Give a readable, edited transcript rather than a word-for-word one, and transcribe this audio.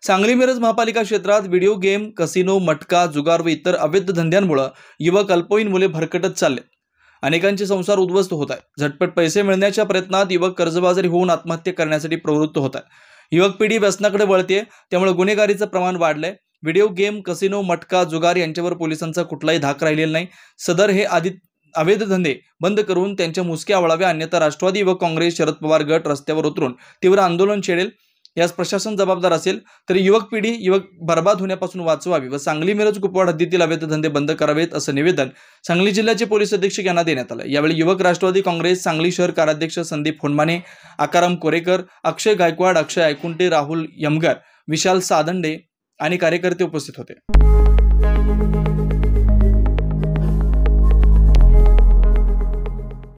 सांगली मिरज महापालिका क्षेत्रात video game, casino, मटका, जुगार व इतर अवैध धंद्यांमुळे युवक अल्पवयीन मुले भरकटत चालले. अनेकांचे संसार उद्ध्वस्त होत आहेत. झटपट पैसे मिळण्याच्या प्रयत्नात युवक कर्जबाजारी होऊन आत्महत्या करण्यासाठी प्रवृत्त होत आहेत. युवक पिढी व्यसनाकडे वळते, त्यामुळे गुन्हेगारीचं प्रमाण वाढलंय. व्हिडिओ गेम, कसिनो, मटका, जुगार यांच्यावर पोलिसांचा कुठलाही धाक राहिलेला नाही. सदर हे अवैध धंदे बंद करून त्यांच्या मुसक्या आवळावे, अन्यथा राष्ट्रवादी युवक काँग्रेस, शरद पवार गट रस्त्यावर उतरून तीव्र आंदोलन छेडेल. यास प्रशासन जबाबदार असेल. तर युवक बर्बाद होण्यापासून वाचवावी व सांगली मिरज कुपवाड हद्दीतील अवैध धंदे बंद करावेत असं निवेदन सांगली जिल्ह्याचे पोलीस अधीक्षक यांना देण्यात आलं. यावेळी युवक राष्ट्रवादी काँग्रेस सांगली शहर कार्याध्यक्ष संदीप होनमाने, आकाराम कोरेकर, अक्षय गायकवाड, अक्षय ऐकुंटे, राहुल यमगर, विशाल सादंडे आणि कार्यकर्ते उपस्थित होते.